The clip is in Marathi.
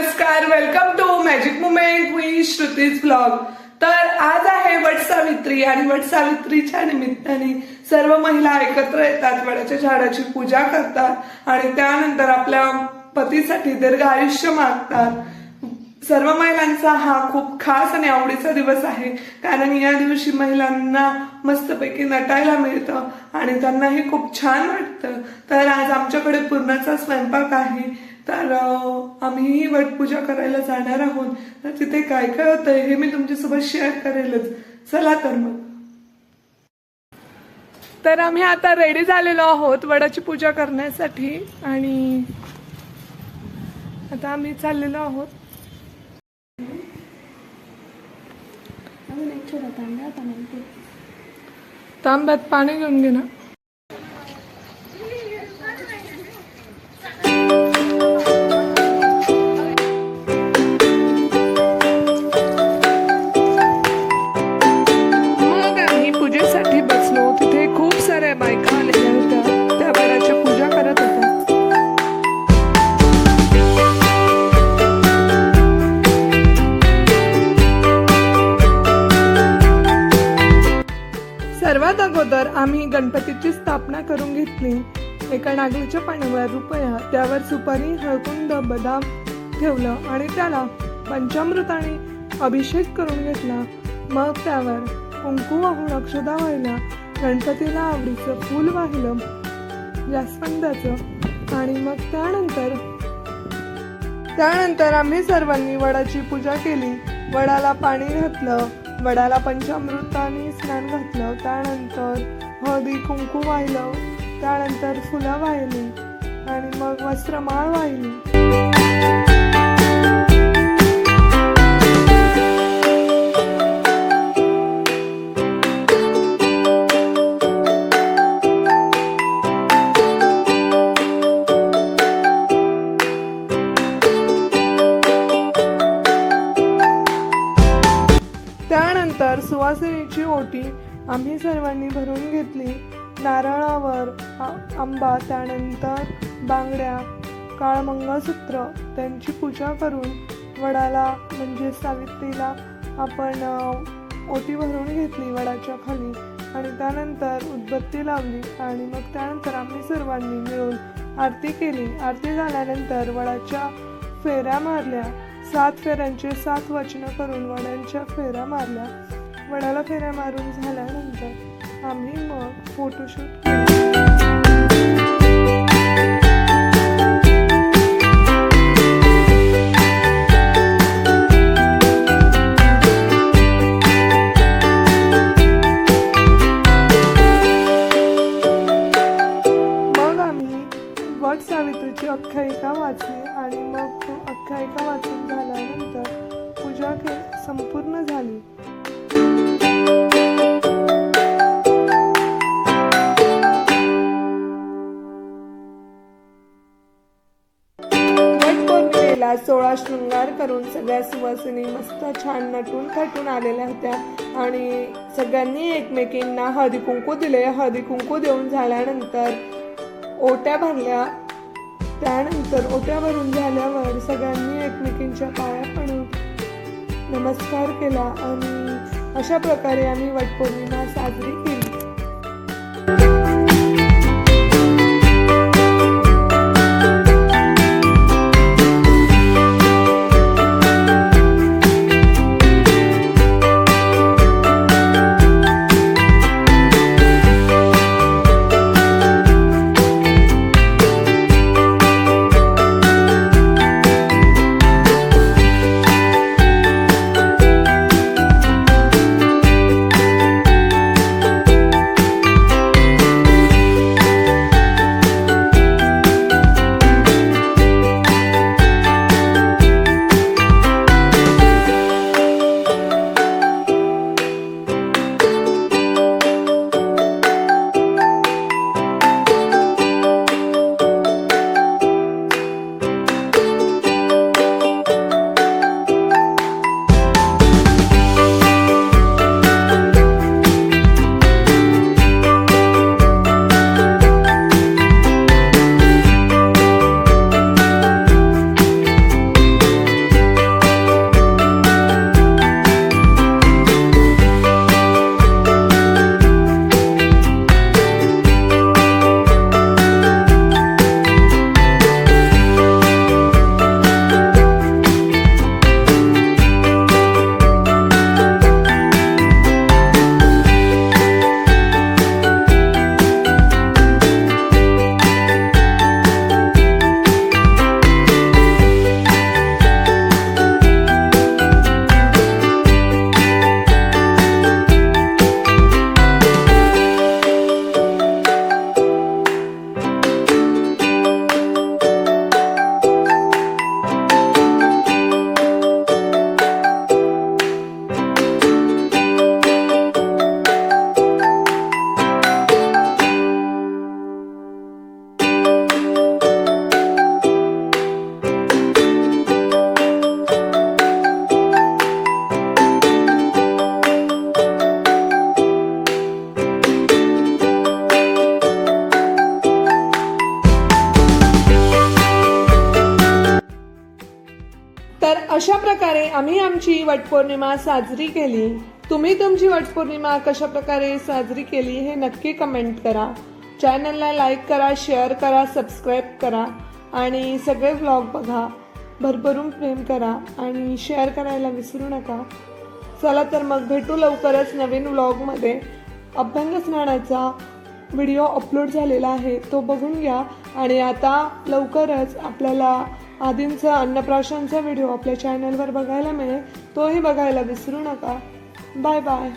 नमस्कार, welcome to magic moment with Shruti's blog. तर आज आहे वटसावित्री आणि वटसावित्रीच्या निमित्ताने सर्व महिला एकत्र येतात, वडाच्या झाडाची पूजा करतात आणि त्यानंतर आपल्या पतीसाठी दीर्घ आयुष्य मागतात। सर्व महिलांचा हा खूप खास आणि आवडीचा दिवस आहे, कारण या दिवशी महिलांना मस्तपैकी नटायला मिळतं आणि त्यांनाही खूप छान वाटतं। तर आज आमच्याकडे पुरणाचा स्वयंपाक आहे, तर आम्ही वटपूजा करायला जाणार आहोत। तर तिथे काय काय होतंय हे मी तुमच्यासोबत शेअर करेलच। चला तर मग। तर आम्ही आता रेडी झालेलो आहोत वडाची पूजा करण्यासाठी आणि आता आम्ही चाललेलो आहोत। तांब्यात पाणी घेऊन घे ना। मग आम्ही पूजेसाठी बसलो। तिथे खूप साऱ्या बायका आलेल्या होत्या, त्या वडाची पूजा करत होत्या। सर्वात अगोदर आम्ही गणपतीची स्थापना करून घेतली। एका नागलीच्या पाण्यावर रुपया, त्यावर सुपारी, हळकुंड, बदाम ठेवलं आणि त्याला पंचामृताने अभिषेक करून घेतला। मग त्यावर कुंकू वाहून अक्षदा वाहिल्या, गणपतीला आवडीचं फूल वाहिलं जास्वंदाचं आणि मग त्यानंतर आम्ही सर्वांनी वडाची पूजा केली। वडाला पाणी घातलं, वडाला पंचामृताने स्नान घातलं, त्यानंतर हळदी कुंकू वाहिलं, त्यानंतर फुलं वाहिली आणि मग वस्त्रमाळ वाहिली। त्यानंतर सुवासिनीची ओटी आम्ही सर्वांनी भरून घेतली। नारळावर आंबा, त्यानंतर बांगड्या, काळ मंगळसूत्र त्यांची पूजा करून वडाला म्हणजे सावित्रीला आपण ओटी भरून घेतली वडाच्या खाली आणि त्यानंतर उदबत्ती लावली आणि मग त्यानंतर आम्ही सर्वांनी मिळून आरती केली। आरती झाल्यानंतर वडाच्या फेऱ्या मारल्या। 7 फेऱ्यांचे 7 वचनं करून वडांच्या फेऱ्या मारल्या। वडाला फेऱ्या मारून झाल्यानंतर आम्ही मग फोटोशूट केलं। मग आम्ही वट सावित्रीची आख्यायिका वाचली आणि मग आख्यायिका वाचून झाल्यानंतर पूजा संपूर्ण झाली। वटपौर्णिमेला 16 शृंगार करून सगळ्या सुवासिनी मस्त छान नटून थटून आलेल्या होत्या आणि सगळ्यांनी एकमेकींना हळदी कुंकू दिले। हळदी कुंकू देऊन झाल्यानंतर ओट्या भरल्या। त्यानंतर ओट्या भरून झाल्यावर सगळ्यांनी एकमेकींच्या पाया पडून नमस्कार केला आणि अशा प्रकारे आम्ही वटपौर्णिमा साजरी केली। अशा प्रकारे आम्ही आमची वटपौर्णिमा साजरी केली। तुम्ही तुमची वटपौर्णिमा कशा प्रकारे साजरी केली हे नक्की कमेंट करा। चॅनलला लाईक करा, शेअर करा, सबस्क्राईब करा आणि सगळे व्लॉग बघा। भरभरून प्रेम करा आणि शेअर करायला विसरू नका। चला तर मग भेटू लवकरच नवीन व्लॉगमध्ये। अभ्यंग स्नानाचा व्हिडिओ अपलोड झालेला आहे, तो बघून घ्या। आणि आता लवकरच आपल्याला आदिंचा अन्नप्राशनचा व्हिडिओ आपल्या चॅनलवर बघायला मिळेल, तोही बघायला विसरू नका। Bye bye.